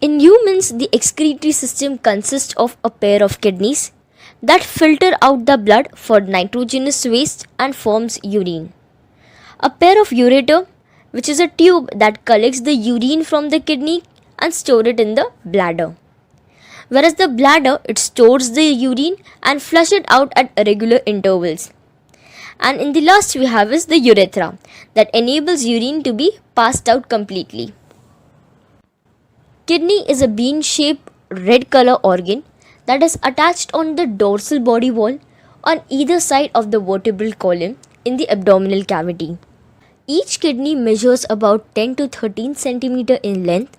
In humans, the excretory system consists of a pair of kidneys that filter out the blood for nitrogenous waste and forms urine. A pair of ureter, which is a tube that collects the urine from the kidney and store it in the bladder. Whereas the bladder, it stores the urine and flush it out at regular intervals. And in the last we have is the urethra that enables urine to be passed out completely. Kidney is a bean-shaped red color organ that is attached on the dorsal body wall on either side of the vertebral column in the abdominal cavity. Each kidney measures about 10 to 13 cm in length,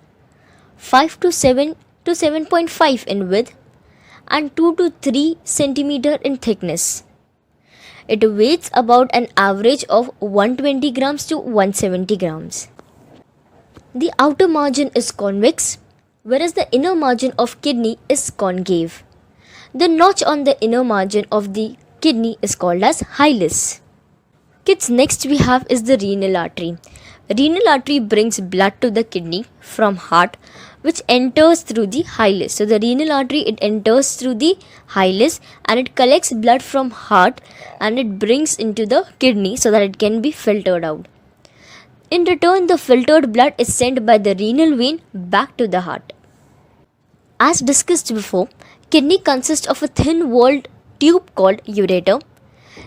5 to 7 to 7.5 in width, and 2 to 3 cm in thickness. It weighs about an average of 120 grams to 170 grams. The outer margin is convex, whereas the inner margin of kidney is concave. The notch on the inner margin of the kidney is called as hilus. Kids, next we have is the renal artery. Renal artery brings blood to the kidney from heart, which enters through the hilus. So the renal artery, it enters through the hilus and it collects blood from heart and it brings into the kidney so that it can be filtered out. In return, the filtered blood is sent by the renal vein back to the heart. As discussed before, kidney consists of a thin-walled tube called ureter.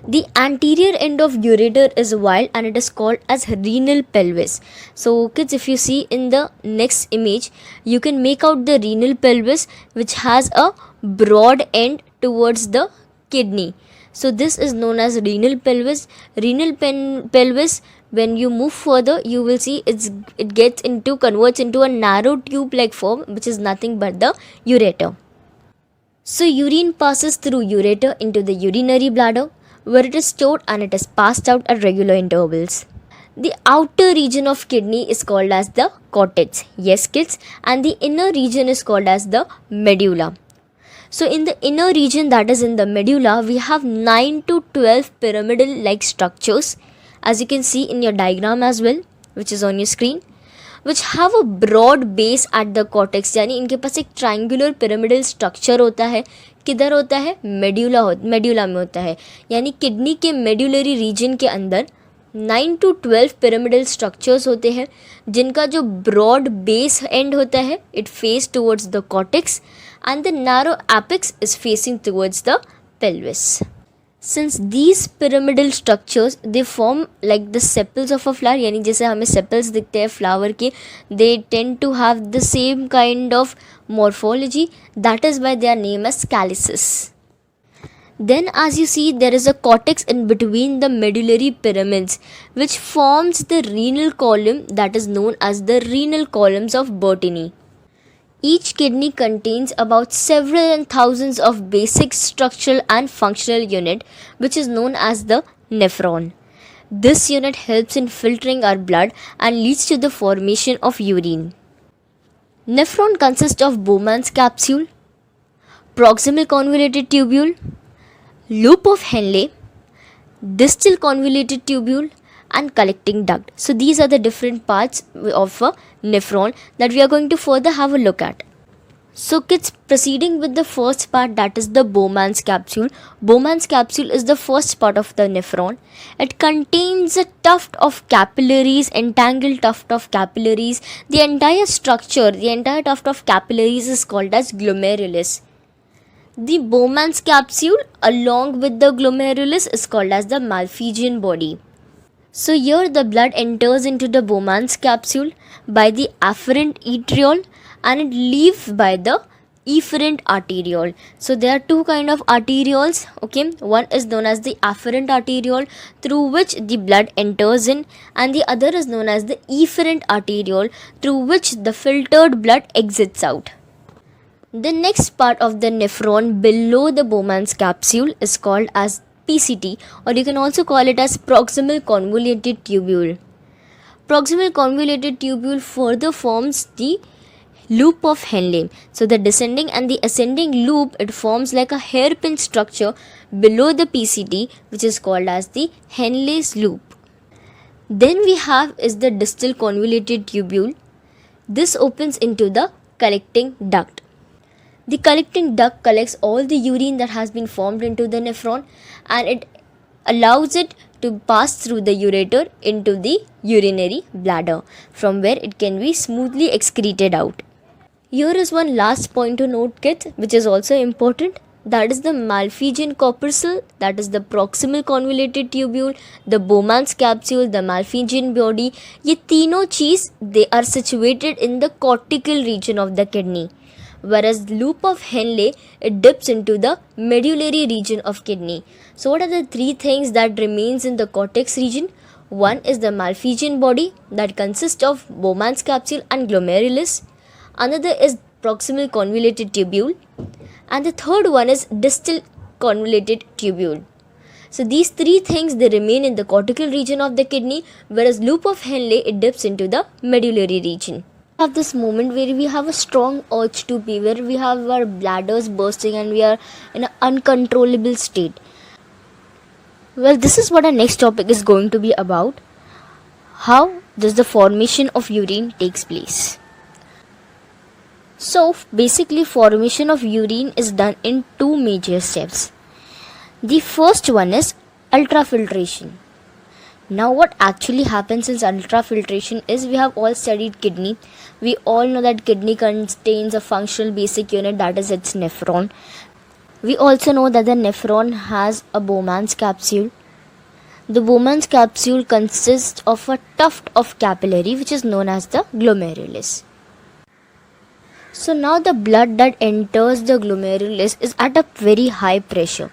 The anterior end of ureter is wide and it is called as renal pelvis. So kids, if you see in the next image, you can make out the renal pelvis which has a broad end towards the kidney. So this is known as renal pelvis. Pelvis, when you move further, you will see it converts into a narrow tube-like form, which is nothing but the ureter. So urine passes through ureter into the urinary bladder, where it is stored and it is passed out at regular intervals. The outer region of kidney is called as the cortex. Yes, kids, and the inner region is called as the medulla. So in the inner region, that is in the medulla, we have 9 to 12 pyramidal-like structures, as you can see in your diagram as well, which is on your screen, which have a broad base at the cortex. यानी इनके पास एक triangular pyramidal structure होता है. किधर होता है? Medulla में होता है. यानी किडनी के मेड्यूलरी रीजन के अंदर 9 to 12 pyramidal structures होते हैं, जिनका जो broad base end होता है, it face towards the cortex and the narrow apex is facing towards the pelvis. Since these pyramidal structures, they form like the sepals of a flower, यानी जैसे हमें sepals दिखते हैं flower के, they tend to have the same kind of morphology. That is why they are named as calyces. Then as you see, there is a cortex in between the medullary pyramids, which forms the renal column that is known as the renal columns of Bertini. Each kidney contains about several and thousands of basic structural and functional unit, which is known as the nephron. This unit helps in filtering our blood and leads to the formation of urine. Nephron consists of Bowman's capsule, proximal convoluted tubule, loop of Henle, distal convoluted tubule, and collecting duct. So these are the different parts of a nephron that we are going to further have a look at. So kids, proceeding with the first part, that is the Bowman's capsule. Bowman's capsule is the first part of the nephron. It contains a tuft of capillaries, entangled tuft of capillaries. The entire tuft of capillaries is called as glomerulus. The Bowman's capsule along with the glomerulus is called as the Malpighian body. So here the blood enters into the Bowman's capsule by the afferent arteriole and it leaves by the efferent arteriole. So there are two kind of arterioles, okay. One is known as the afferent arteriole through which the blood enters in, and the other is known as the efferent arteriole through which the filtered blood exits out. The next part of the nephron below the Bowman's capsule is called as PCT, or you can also call it as proximal convoluted tubule. Proximal convoluted tubule further forms the loop of Henle. So the descending and the ascending loop, it forms like a hairpin structure below the PCT, which is called as the Henle's loop. Then we have is the distal convoluted tubule. This opens into the collecting duct. The collecting duct collects all the urine that has been formed into the nephron, and it allows it to pass through the ureter into the urinary bladder, from where it can be smoothly excreted out. Here is one last point to note, kids, which is also important. That is the Malpighian corpuscle, that is the proximal convoluted tubule, the Bowman's capsule, the Malpighian body. ये तीनों चीज़ they are situated in the cortical region of the kidney, whereas loop of Henle it dips into the medullary region of kidney. So what are the three things that remains in the cortex region? One is the Malpighian body that consists of Bowman's capsule and glomerulus. Another is proximal convoluted tubule, and the third one is distal convoluted tubule. So these three things they remain in the cortical region of the kidney, whereas loop of Henle it dips into the medullary region. We have this moment where we have a strong urge to pee, where we have our bladders bursting and we are in an uncontrollable state. Well, this is what our next topic is going to be about. How does the formation of urine takes place? So basically formation of urine is done in two major steps. The first one is ultrafiltration. Now what actually happens in ultrafiltration is, we have all studied kidney. We all know that kidney contains a functional basic unit, that is its nephron. We also know that the nephron has a Bowman's capsule. The Bowman's capsule consists of a tuft of capillary which is known as the glomerulus. So now the blood that enters the glomerulus is at a very high pressure.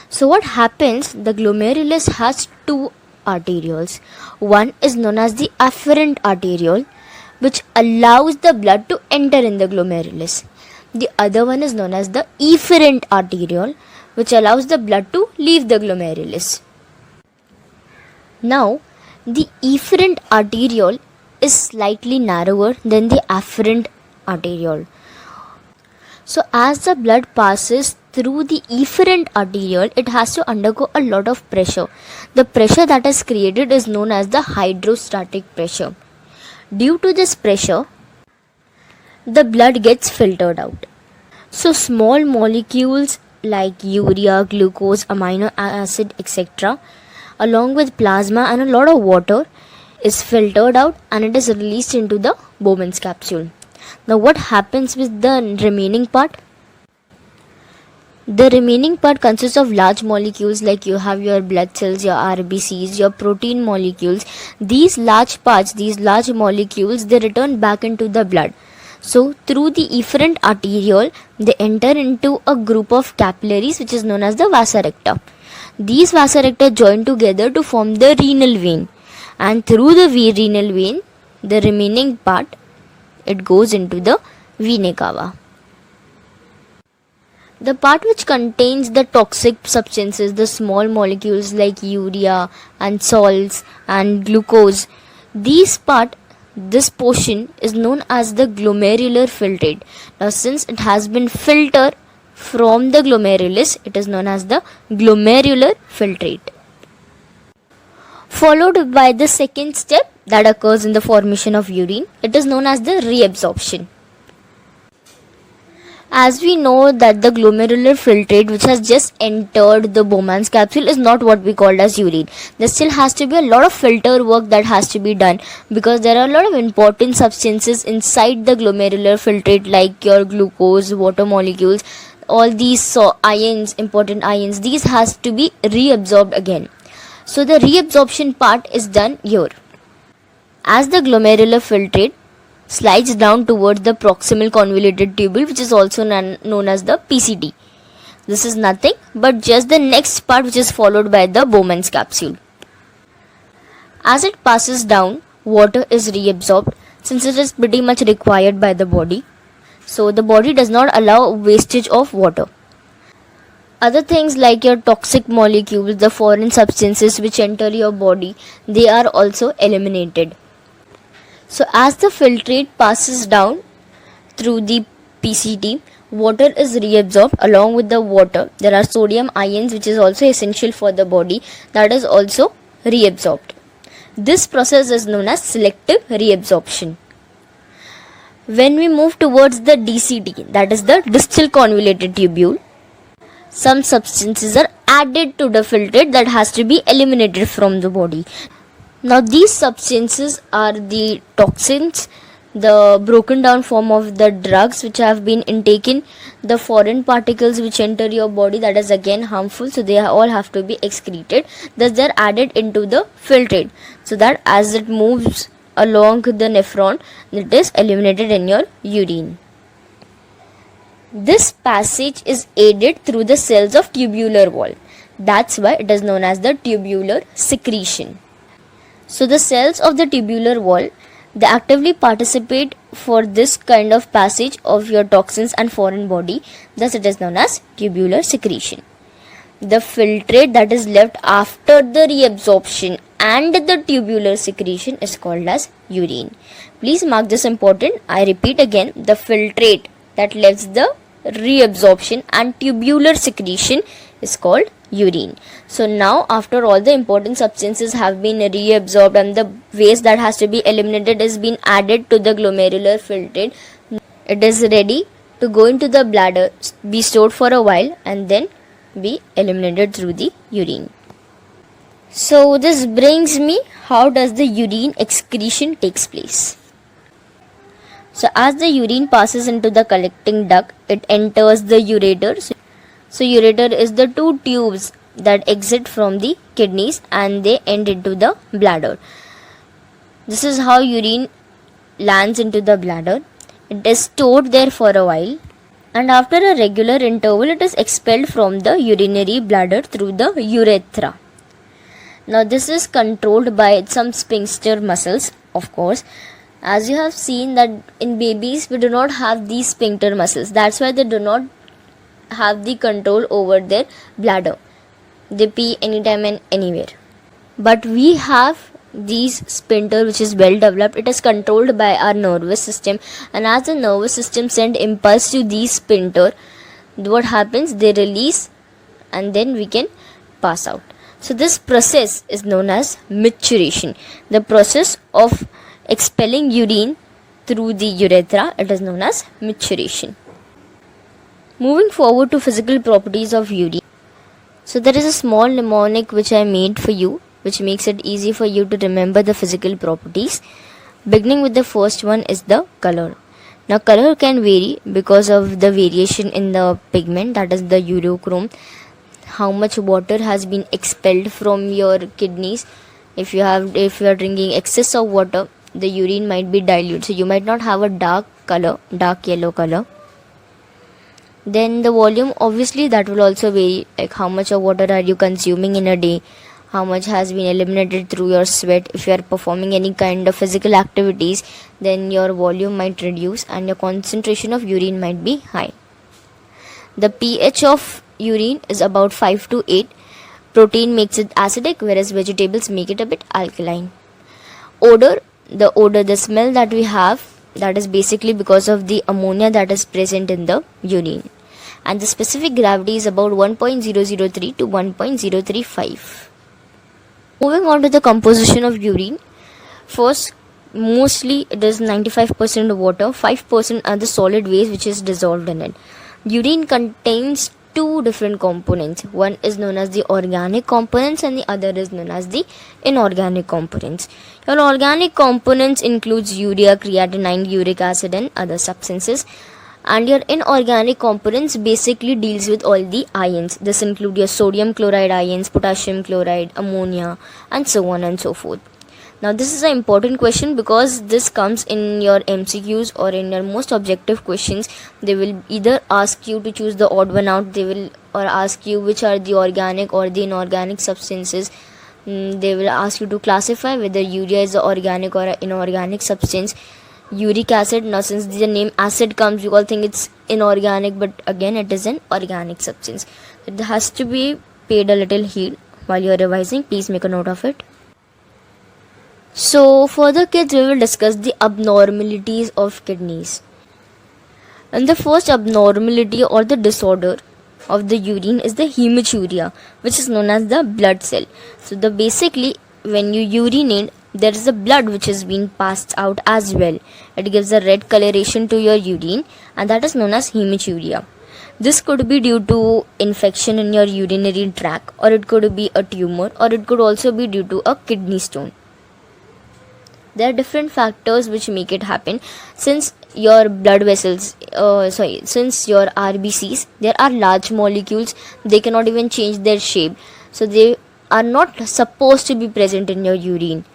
So what happens, the glomerulus has two arterioles. One is known as the afferent arteriole, which allows the blood to enter in the glomerulus. The other one is known as the efferent arteriole, which allows the blood to leave the glomerulus. Now, the efferent arteriole is slightly narrower than the afferent arteriole. So as the blood passes through the efferent arteriole, it has to undergo a lot of pressure. The pressure that is created is known as the hydrostatic pressure. Due to this pressure, the blood gets filtered out. So small molecules like urea, glucose, amino acid, etc., along with plasma and a lot of water is filtered out, and it is released into the Bowman's capsule. Now what happens with the remaining part? The remaining part consists of large molecules, like you have your blood cells, your RBCs, your protein molecules. These large parts, these large molecules, they return back into the blood. So through the efferent arteriole, they enter into a group of capillaries which is known as the vasa recta. These vasa recta join together to form the renal vein, and through the renal vein, the remaining part, it goes into the vena cava. The part which contains the toxic substances, the small molecules like urea and salts and glucose, this portion is known as the glomerular filtrate. Now since it has been filtered from the glomerulus, it is known as the glomerular filtrate. Followed by the second step that occurs in the formation of urine, it is known as the reabsorption. As we know that the glomerular filtrate which has just entered the Bowman's capsule is not what we call as urine. There still has to be a lot of filter work that has to be done, because there are a lot of important substances inside the glomerular filtrate like your glucose, water molecules, all these ions, important ions, these has to be reabsorbed again. So the reabsorption part is done here. As the glomerular filtrate slides down towards the proximal convoluted tubule, which is also known as the PCT. This is nothing but just the next part which is followed by the Bowman's capsule. As it passes down, water is reabsorbed since it is pretty much required by the body. So the body does not allow wastage of water. Other things like your toxic molecules, the foreign substances which enter your body, they are also eliminated. So as the filtrate passes down through the PCT, water is reabsorbed. Along with the water, there are sodium ions which is also essential for the body, that is also reabsorbed. This process is known as selective reabsorption. When we move towards the DCT, that is the distal convoluted tubule, some substances are added to the filtrate that has to be eliminated from the body. Now these substances are the toxins, the broken down form of the drugs which have been intaken, the foreign particles which enter your body that is again harmful, so they all have to be excreted. Thus they are added into the filtrate so that as it moves along the nephron, it is eliminated in your urine. This passage is aided through the cells of tubular wall. That's why it is known as the tubular secretion. So the cells of the tubular wall, they actively participate for this kind of passage of your toxins and foreign body. Thus it is known as tubular secretion. The filtrate that is left after the reabsorption and the tubular secretion is called as urine. Please mark this important. I repeat again, the filtrate that leaves the reabsorption and tubular secretion is called urine. So now after all the important substances have been reabsorbed and the waste that has to be eliminated is been added to the glomerular filtrate, it is ready to go into the bladder, be stored for a while and then be eliminated through the urine. So this brings me, how does the urine excretion takes place? So as the urine passes into the collecting duct, it enters the ureter. So ureter is the two tubes that exit from the kidneys and they end into the bladder. This is how urine lands into the bladder. It is stored there for a while and after a regular interval it is expelled from the urinary bladder through the urethra. Now this is controlled by some sphincter muscles, of course. As you have seen that in babies we do not have these sphincter muscles. That's why they do not have the control over their bladder. They pee anytime and anywhere. But we have these sphincter which is well developed. It is controlled by our nervous system, and as the nervous system send impulse to these sphincter, what happens? They release and then we can pass out. So this process is known as micturition. The process of expelling urine through the urethra, it is known as micturition. Moving forward to physical properties of urine. So there is a small mnemonic which I made for you, which makes it easy for you to remember the physical properties. Beginning with the first one is the color. Now color can vary because of the variation in the pigment, that is the urochrome. How much water has been expelled from your kidneys. If you are drinking excess of water, the urine might be dilute, so you might not have a dark color, dark yellow color. Then the volume, obviously that will also vary, like how much of water are you consuming in a day, how much has been eliminated through your sweat. If you are performing any kind of physical activities, then your volume might reduce and your concentration of urine might be high. The pH of urine is about 5 to 8. Protein makes it acidic, whereas vegetables make it a bit alkaline. Odor, the smell that we have, that is basically because of the ammonia that is present in the urine. And the specific gravity is about 1.003 to 1.035. Moving on to the composition of urine. First, mostly it is 95% water, 5% are the solid waste which is dissolved in it. Urine contains two different components. One is known as the organic components and the other is known as the inorganic components. Your organic components includes urea, creatinine, uric acid and other substances. And your inorganic components basically deals with all the ions. This includes your sodium chloride ions, potassium chloride, ammonia and so on and so forth. Now this is an important question because this comes in your MCQs or in your most objective questions. They will either ask you to choose the odd one out, or ask you which are the organic or the inorganic substances. They will ask you to classify whether urea is an organic or an inorganic substance. Uric acid, now since the name acid comes, you all think it's inorganic, but again it is an organic substance. It has to be paid a little heed while you are revising. Please make a note of it. So for the kids, we will discuss the abnormalities of kidneys. And the first abnormality or the disorder of the urine is the hematuria, which is known as the blood cell. So basically when you urinate, there is a blood which is being passed out as well. it gives a red coloration to your urine, and that is known as hematuria. This could be due to infection in your urinary tract, or it could be a tumor, or it could also be due to a kidney stone. There are different factors which make it happen. Since your blood vessels, since your RBCs, there are large molecules, they cannot even change their shape, so they are not supposed to be present in your urine.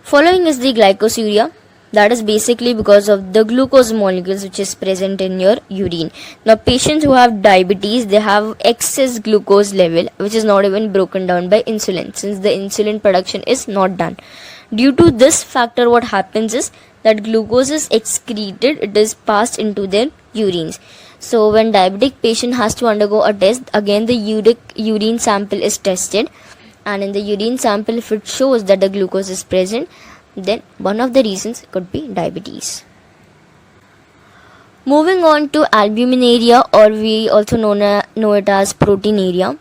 Following is the glycosuria. That is basically because of the glucose molecules which is present in your urine. Now patients who have diabetes, they have excess glucose level which is not even broken down by insulin, since the insulin production is not done. Due to this factor, what happens is that glucose is excreted, it is passed into their urines. So when diabetic patient has to undergo a test, again the urine sample is tested, and in the urine sample if it shows that the glucose is present, then one of the reasons could be diabetes. Moving on to albuminuria, or we also know it as proteinuria.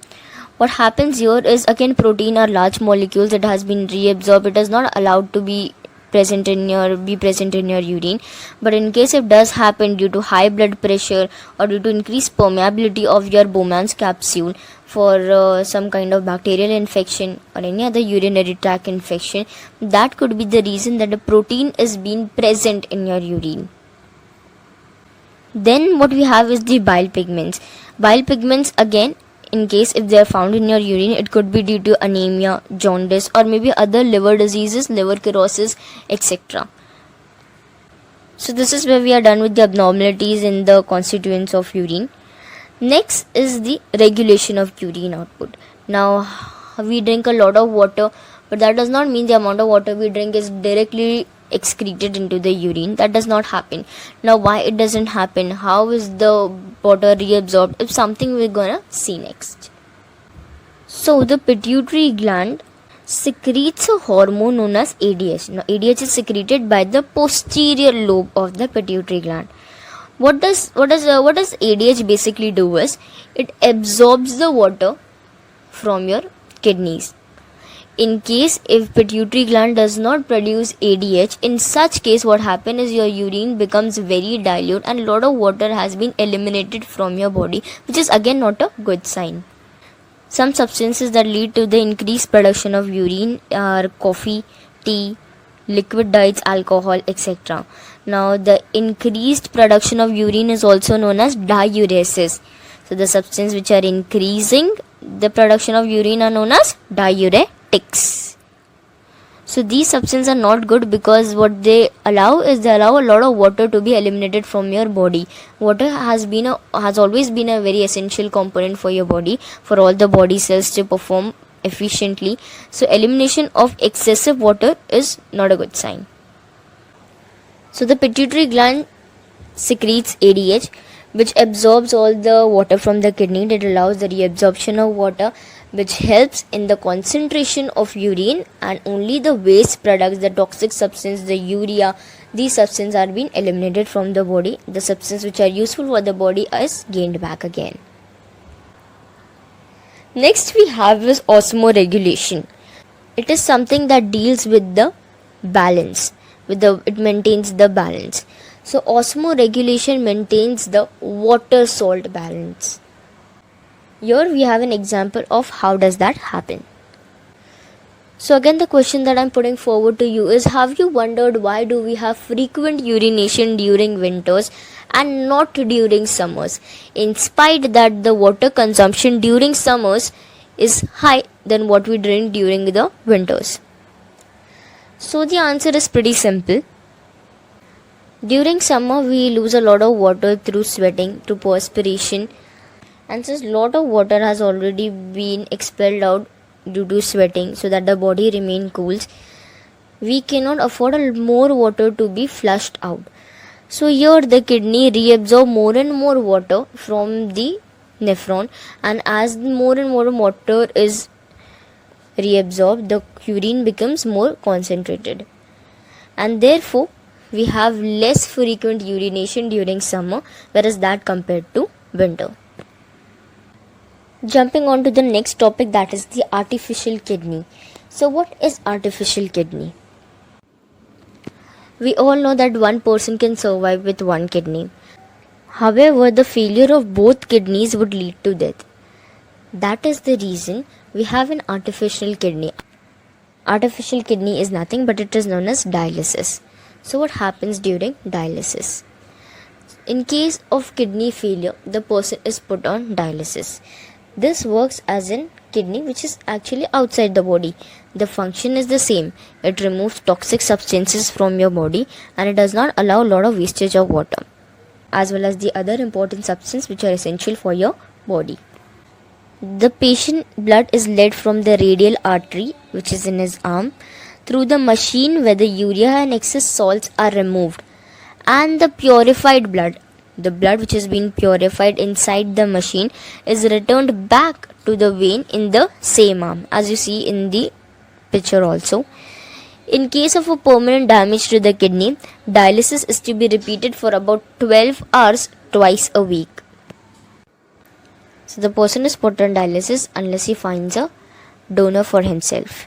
What happens here is, again, protein are large molecules, it has been reabsorbed, it is not allowed to be present in your urine. But in case it does happen due to high blood pressure or due to increased permeability of your Bowman's capsule for some kind of bacterial infection or any other urinary tract infection, that could be the reason that the protein is being present in your urine. Then what we have is the bile pigments. Bile pigments, again, in case if they are found in your urine, it could be due to anemia, jaundice, or maybe other liver diseases, liver cirrhosis, etc. So this is where we are done with the abnormalities in the constituents of urine. Next is the regulation of urine output. Now we drink a lot of water, but that does not mean the amount of water we drink is directly excreted into the urine. That does not happen. Now why it doesn't happen, how is the water reabsorbed, it's something we're gonna see next. So the pituitary gland secretes a hormone known as ADH. Now ADH is secreted by the posterior lobe of the pituitary gland. What does ADH basically do is, it absorbs the water from your kidneys. In case if pituitary gland does not produce ADH, in such case what happens is your urine becomes very dilute and a lot of water has been eliminated from your body, which is again not a good sign. Some substances that lead to the increased production of urine are coffee, tea, liquid diets, alcohol, etc. Now the increased production of urine is also known as diuresis. So the substances which are increasing the production of urine are known as diuretics. So these substances are not good because what they allow is they allow a lot of water to be eliminated from your body. Water has always been a very essential component for your body, for all the body cells to perform efficiently. So elimination of excessive water is not a good sign. So the pituitary gland secretes ADH, which absorbs all the water from the kidney. It allows the reabsorption of water, which helps in the concentration of urine, and only the waste products, the toxic substance, the urea, these substances are being eliminated from the body. The substance which are useful for the body is gained back again. Next we have is osmoregulation. It is something that deals with the balance, it maintains the balance. So osmoregulation maintains the water salt balance. Here we have an example of how does that happen. So again the question that I'm putting forward to you is, have you wondered why do we have frequent urination during winters and not during summers, in spite that the water consumption during summers is high than what we drink during the winters? So the answer is pretty simple. During summer we lose a lot of water through sweating, through perspiration, and since lot of water has already been expelled out due to sweating so that the body remain cool, we cannot afford more water to be flushed out. So here the kidney reabsorb more and more water from the nephron, and as more and more water is reabsorbed, the urine becomes more concentrated, and therefore we have less frequent urination during summer, whereas that compared to winter. Jumping on to the next topic, that is the artificial kidney. So what is artificial kidney? We all know that one person can survive with one kidney. However, the failure of both kidneys would lead to death. That is the reason we have an artificial kidney. Artificial kidney is nothing but it is known as dialysis. So, what happens during dialysis? In case of kidney failure, the person is put on dialysis. This works as in kidney which is actually outside the body. The function is the same. It removes toxic substances from your body and it does not allow a lot of wastage of water, as well as the other important substances which are essential for your body. The patient blood is led from the radial artery, which is in his arm, through the machine where the urea and excess salts are removed, and the purified blood, the blood which has been purified inside the machine, is returned back to the vein in the same arm, as you see in the picture also. In case of a permanent damage to the kidney, dialysis is to be repeated for about 12 hours twice a week. So the person is put on dialysis unless he finds a donor for himself.